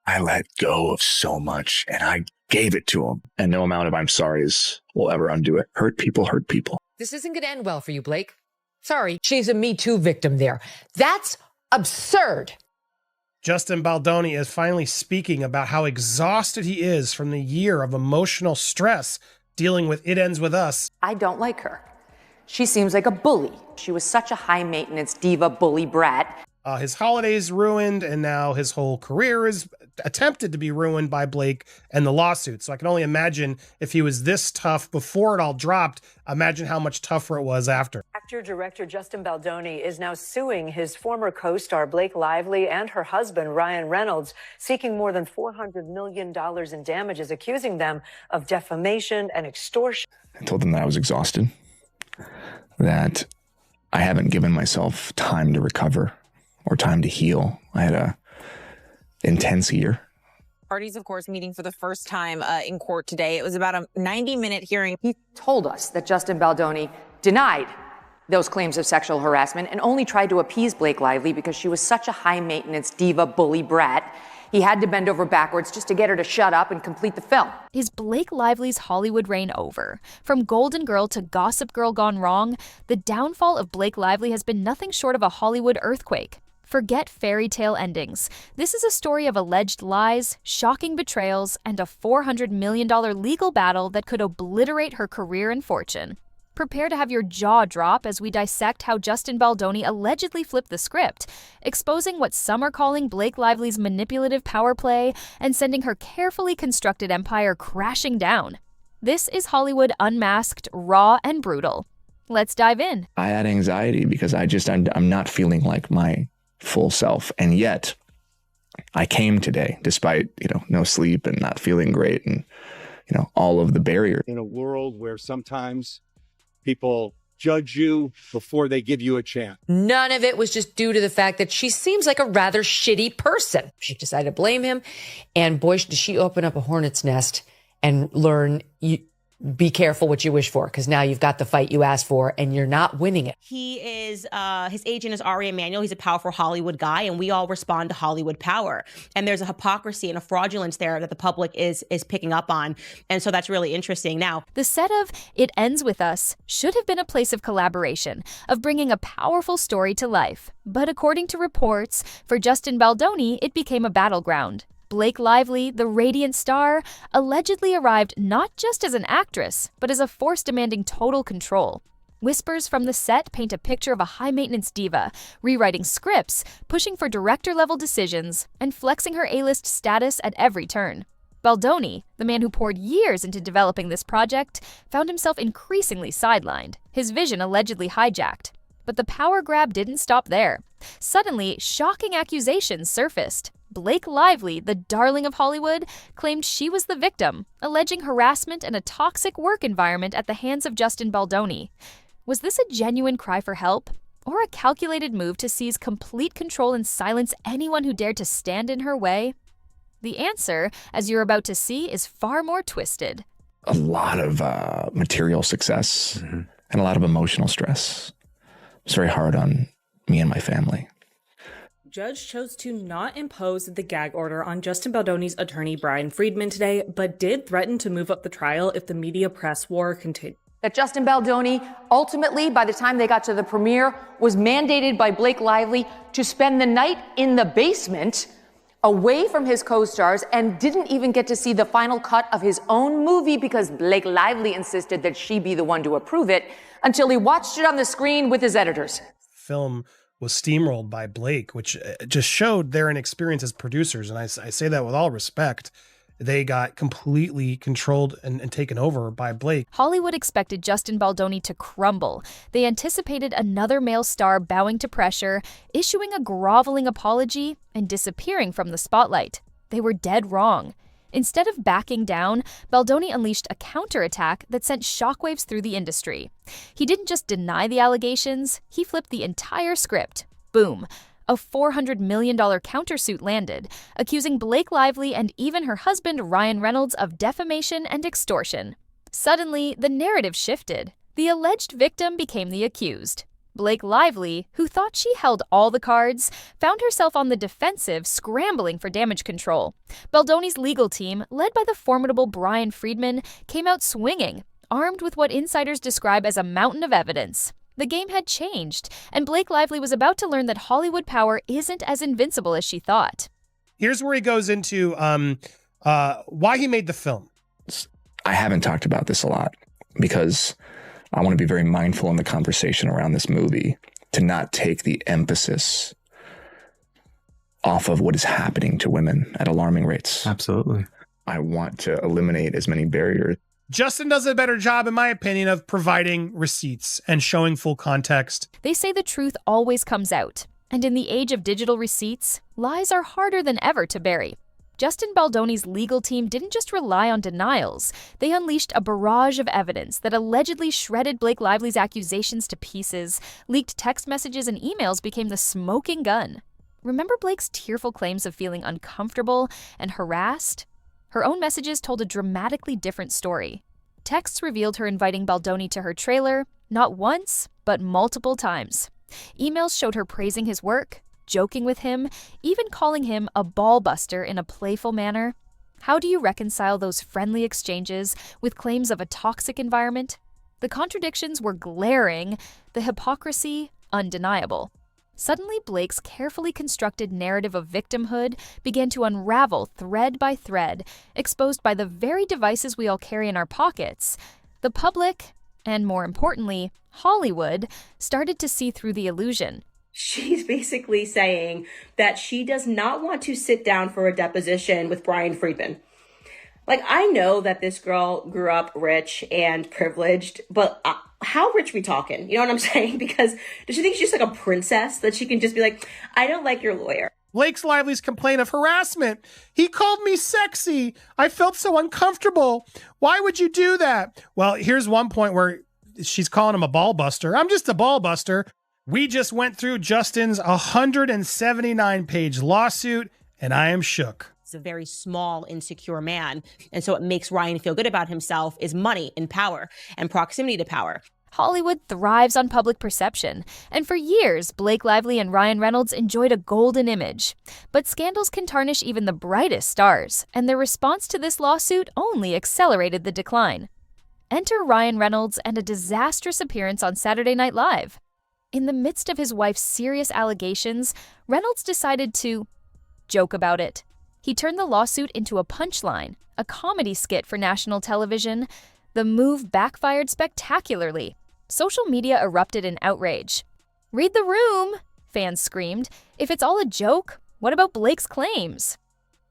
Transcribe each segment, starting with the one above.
I let go of so much and I gave it to him. And no amount of I'm sorry's will ever undo it. Hurt people hurt people. This isn't going to end well for you, Blake. Sorry, she's a Me Too victim there. That's absurd. Justin Baldoni is finally speaking about how exhausted he is from the year of emotional stress dealing with It Ends With Us. I don't like her. She seems like a bully. She was such a high-maintenance diva bully brat. His holidays ruined, and now his whole career is attempted to be ruined by Blake and the lawsuit. So I can only imagine if he was this tough before it all dropped, imagine how much tougher it was after. Actor-director Justin Baldoni is now suing his former co-star Blake Lively and her husband Ryan Reynolds, seeking more than $400 million in damages, accusing them of defamation and extortion. I told them that I was exhausted, that I haven't given myself time to recover or time to heal. I had a intense year. Parties, of course, meeting for the first time in court today. It was about a 90-minute hearing. He told us that Justin Baldoni denied those claims of sexual harassment and only tried to appease Blake Lively because she was such a high-maintenance diva bully brat. He had to bend over backwards just to get her to shut up and complete the film. Is Blake Lively's Hollywood reign over? From Golden Girl to Gossip Girl gone wrong, the downfall of Blake Lively has been nothing short of a Hollywood earthquake. Forget fairy tale endings. This is a story of alleged lies, shocking betrayals, and a $400 million legal battle that could obliterate her career and fortune. Prepare to have your jaw drop as we dissect how Justin Baldoni allegedly flipped the script, exposing what some are calling Blake Lively's manipulative power play and sending her carefully constructed empire crashing down. This is Hollywood Unmasked, raw and brutal. Let's dive in. I had anxiety because I'm not feeling like my full self. And yet I came today despite, no sleep and not feeling great and, all of the barriers. In a world where sometimes people judge you before they give you a chance. None of it was just due to the fact that she seems like a rather shitty person. She decided to blame him. And boy, does she open up a hornet's nest and learn, be careful what you wish for, because now you've got the fight you asked for and you're not winning it. He is, his agent is Ari Emanuel. He's a powerful Hollywood guy, and we all respond to Hollywood power. And there's a hypocrisy and a fraudulence there that the public is picking up on. And so that's really interesting. Now, the set of It Ends With Us should have been a place of collaboration, of bringing a powerful story to life. But according to reports, for Justin Baldoni, it became a battleground. Blake Lively, the radiant star, allegedly arrived not just as an actress, but as a force demanding total control. Whispers from the set paint a picture of a high-maintenance diva, rewriting scripts, pushing for director-level decisions, and flexing her A-list status at every turn. Baldoni, the man who poured years into developing this project, found himself increasingly sidelined, his vision allegedly hijacked. But the power grab didn't stop there. Suddenly, shocking accusations surfaced. Blake Lively, the darling of Hollywood, claimed she was the victim, alleging harassment and a toxic work environment at the hands of Justin Baldoni. Was this a genuine cry for help, or a calculated move to seize complete control and silence anyone who dared to stand in her way? The answer, as you're about to see, is far more twisted. A lot of material success and a lot of emotional stress. It's very hard on me and my family. Judge chose to not impose the gag order on Justin Baldoni's attorney Brian Friedman today, but did threaten to move up the trial if the media press war continued. That Justin Baldoni, ultimately, by the time they got to the premiere, was mandated by Blake Lively to spend the night in the basement away from his co-stars and didn't even get to see the final cut of his own movie because Blake Lively insisted that she be the one to approve it until he watched it on the screen with his editors. Film was steamrolled by Blake, which just showed their inexperience as producers. And I say that with all respect. They got completely controlled and taken over by Blake. Hollywood expected Justin Baldoni to crumble. They anticipated another male star bowing to pressure, issuing a groveling apology, and disappearing from the spotlight. They were dead wrong. Instead of backing down, Baldoni unleashed a counterattack that sent shockwaves through the industry. He didn't just deny the allegations, he flipped the entire script. Boom. A $400 million countersuit landed, accusing Blake Lively and even her husband Ryan Reynolds of defamation and extortion. Suddenly, the narrative shifted. The alleged victim became the accused. Blake Lively, who thought she held all the cards, found herself on the defensive, scrambling for damage control. Baldoni's legal team, led by the formidable Brian Friedman, came out swinging, armed with what insiders describe as a mountain of evidence. The game had changed, and Blake Lively was about to learn that Hollywood power isn't as invincible as she thought. Here's where he goes into why he made the film. I haven't talked about this a lot because I want to be very mindful in the conversation around this movie to not take the emphasis off of what is happening to women at alarming rates. Absolutely. I want to eliminate as many barriers. Justin does a better job, in my opinion, of providing receipts and showing full context. They say the truth always comes out, and in the age of digital receipts, lies are harder than ever to bury. Justin Baldoni's legal team didn't just rely on denials. They unleashed a barrage of evidence that allegedly shredded Blake Lively's accusations to pieces. Leaked text messages and emails became the smoking gun. Remember Blake's tearful claims of feeling uncomfortable and harassed? Her own messages told a dramatically different story. Texts revealed her inviting Baldoni to her trailer, not once, but multiple times. Emails showed her praising his work, joking with him, even calling him a ball buster in a playful manner. How do you reconcile those friendly exchanges with claims of a toxic environment? The contradictions were glaring, the hypocrisy undeniable. Suddenly, Blake's carefully constructed narrative of victimhood began to unravel thread by thread, exposed by the very devices we all carry in our pockets. The public, and more importantly, Hollywood, started to see through the illusion. She's basically saying that she does not want to sit down for a deposition with Brian Friedman. Like, I know that this girl grew up rich and privileged, but how rich we talking? You know what I'm saying? Because does she think she's just like a princess that she can just be like, I don't like your lawyer? Blake Lively's complaint of harassment. He called me sexy. I felt so uncomfortable. Why would you do that? Well, here's one point where she's calling him a ball buster. I'm just a ball buster. We just went through Justin's 179-page lawsuit, and I am shook. He's a very small, insecure man. And so what makes Ryan feel good about himself is money and power and proximity to power. Hollywood thrives on public perception, and for years, Blake Lively and Ryan Reynolds enjoyed a golden image. But scandals can tarnish even the brightest stars, and their response to this lawsuit only accelerated the decline. Enter Ryan Reynolds and a disastrous appearance on Saturday Night Live. In the midst of his wife's serious allegations, Reynolds decided to joke about it. He turned the lawsuit into a punchline, a comedy skit for national television. The move backfired spectacularly. Social media erupted in outrage. "Read the room," fans screamed. "If it's all a joke, what about Blake's claims?"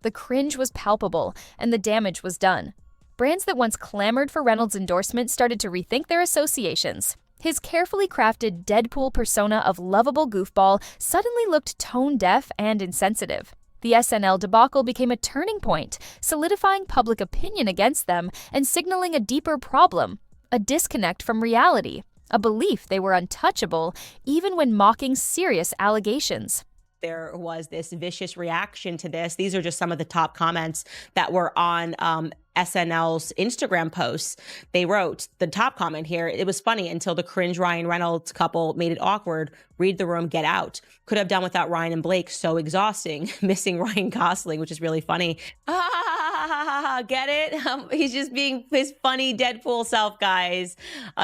The cringe was palpable, and the damage was done. Brands that once clamored for Reynolds' endorsement started to rethink their associations. His carefully crafted Deadpool persona of lovable goofball suddenly looked tone-deaf and insensitive. The SNL debacle became a turning point, solidifying public opinion against them and signaling a deeper problem, a disconnect from reality, a belief they were untouchable even when mocking serious allegations. There was this vicious reaction to this. These are just some of the top comments that were on SNL's Instagram posts. They wrote the top comment here: "It was funny until the cringe Ryan Reynolds couple made it awkward. Read the room, get out. Could have done without Ryan and Blake. So exhausting. Missing Ryan Gosling," which is really funny. Get it? He's just being his funny Deadpool self, guys.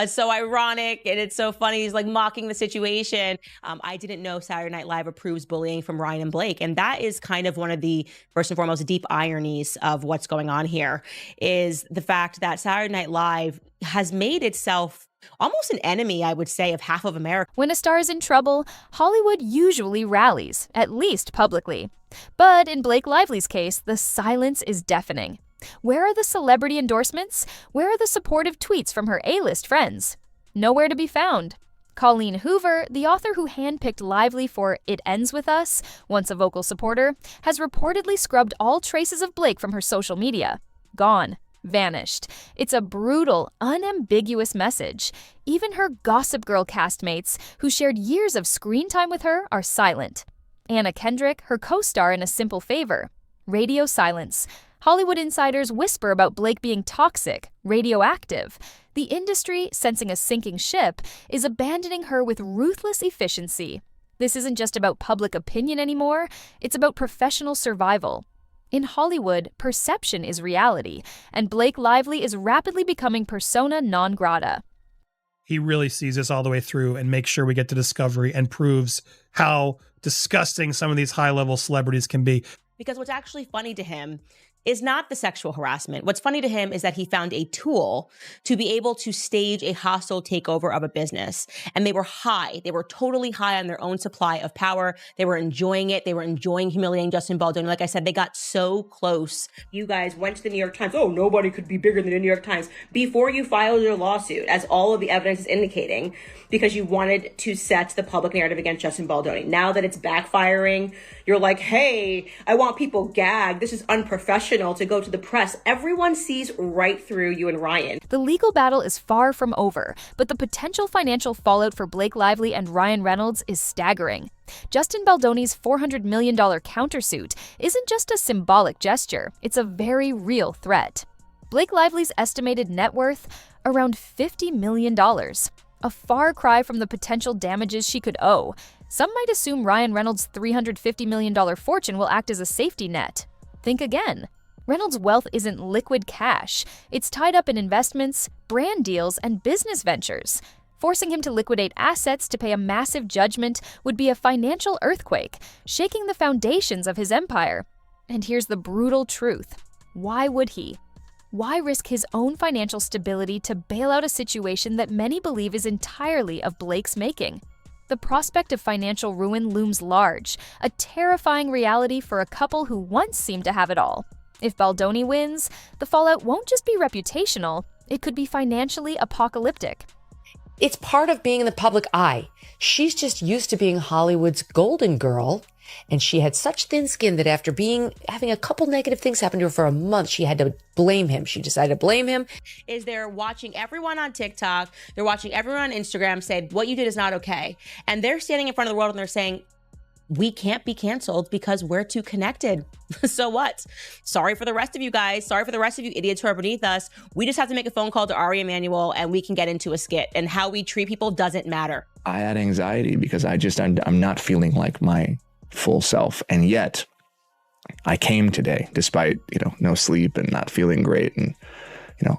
So ironic, and it's so funny. He's like mocking the situation. I didn't know Saturday Night Live approves bullying from Ryan and Blake. And that is kind of one of the, first and foremost, deep ironies of what's going on here, is the fact that Saturday Night Live has made itself almost an enemy, I would say, of half of America. When a star is in trouble, Hollywood usually rallies, at least publicly. But in Blake Lively's case, the silence is deafening. Where are the celebrity endorsements? Where are the supportive tweets from her A-list friends? Nowhere to be found. Colleen Hoover, the author who handpicked Lively for It Ends With Us, once a vocal supporter, has reportedly scrubbed all traces of Blake from her social media. Gone. Vanished. It's a brutal, unambiguous message. Even her Gossip Girl castmates, who shared years of screen time with her, are silent. Anna Kendrick, her co-star in A Simple Favor. Radio silence. Hollywood insiders whisper about Blake being toxic, radioactive. The industry, sensing a sinking ship, is abandoning her with ruthless efficiency. This isn't just about public opinion anymore, it's about professional survival. In Hollywood, perception is reality, and Blake Lively is rapidly becoming persona non grata. He really sees this all the way through and makes sure we get to discovery and proves how disgusting some of these high-level celebrities can be. Because what's actually funny to him is not the sexual harassment. What's funny to him is that he found a tool to be able to stage a hostile takeover of a business. And they were high. They were totally high on their own supply of power. They were enjoying it. They were enjoying humiliating Justin Baldoni. Like I said, they got so close. You guys went to the New York Times. Oh, nobody could be bigger than the New York Times. Before you filed your lawsuit, as all of the evidence is indicating, because you wanted to set the public narrative against Justin Baldoni. Now that it's backfiring, you're like, hey, I want people gagged. This is unprofessional to go to the press. Everyone sees right through you and Ryan. The legal battle is far from over, but the potential financial fallout for Blake Lively and Ryan Reynolds is staggering. Justin Baldoni's $400 million countersuit isn't just a symbolic gesture, it's a very real threat. Blake Lively's estimated net worth, around $50 million. A far cry from the potential damages she could owe. Some might assume Ryan Reynolds' $350 million fortune will act as a safety net. Think again. Reynolds' wealth isn't liquid cash. It's tied up in investments, brand deals, and business ventures. Forcing him to liquidate assets to pay a massive judgment would be a financial earthquake, shaking the foundations of his empire. And here's the brutal truth. Why would he? Why risk his own financial stability to bail out a situation that many believe is entirely of Blake's making? The prospect of financial ruin looms large, a terrifying reality for a couple who once seemed to have it all. If Baldoni wins, the fallout won't just be reputational, it could be financially apocalyptic. It's part of being in the public eye. She's just used to being Hollywood's golden girl, and she had such thin skin that after having a couple negative things happen to her for a month, she had to blame him. She decided to blame him. Is they're watching everyone on TikTok, they're watching everyone on Instagram say, what you did is not okay. And they're standing in front of the world and they're saying, we can't be canceled because we're too connected. So what? Sorry for the rest of you guys. Sorry for the rest of you idiots who are beneath us. We just have to make a phone call to Ari Emanuel and we can get into a skit. And how we treat people doesn't matter. I had anxiety because I'm not feeling like my full self. And yet I came today despite, no sleep and not feeling great and,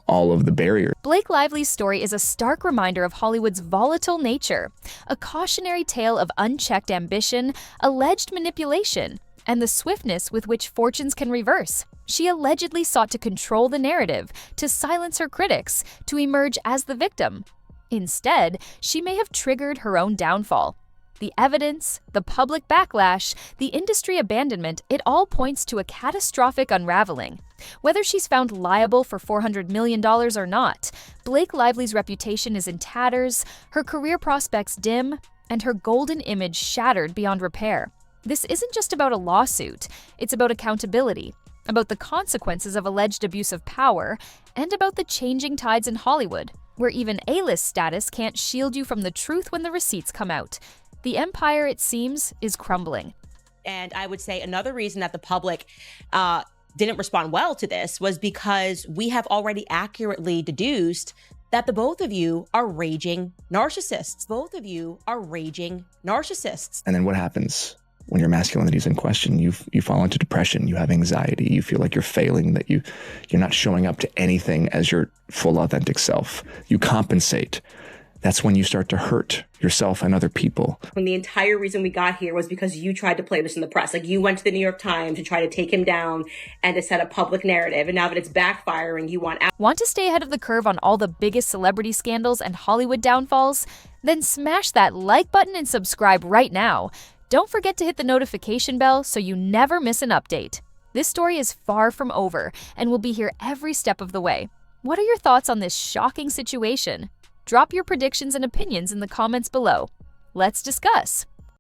all of the barriers. Blake Lively's story is a stark reminder of Hollywood's volatile nature, a cautionary tale of unchecked ambition, alleged manipulation, and the swiftness with which fortunes can reverse. She allegedly sought to control the narrative, to silence her critics, to emerge as the victim. Instead, she may have triggered her own downfall. The evidence, the public backlash, the industry abandonment, it all points to a catastrophic unraveling. Whether she's found liable for $400 million or not, Blake Lively's reputation is in tatters, her career prospects dim, and her golden image shattered beyond repair. This isn't just about a lawsuit, it's about accountability, about the consequences of alleged abuse of power, and about the changing tides in Hollywood, where even A-list status can't shield you from the truth when the receipts come out. The empire, it seems, is crumbling. And I would say another reason that the public didn't respond well to this was because we have already accurately deduced that the both of you are raging narcissists. Both of you are raging narcissists. And then what happens when your masculinity is in question? You fall into depression, you have anxiety, you feel like you're failing, that you're not showing up to anything as your full authentic self. You compensate. That's when you start to hurt yourself and other people. When the entire reason we got here was because you tried to play this in the press. Like, you went to the New York Times to try to take him down and to set a public narrative. And now that it's backfiring, you want out. Want to stay ahead of the curve on all the biggest celebrity scandals and Hollywood downfalls? Then smash that like button and subscribe right now. Don't forget to hit the notification bell so you never miss an update. This story is far from over and will be here every step of the way. What are your thoughts on this shocking situation? Drop your predictions and opinions in the comments below. Let's discuss.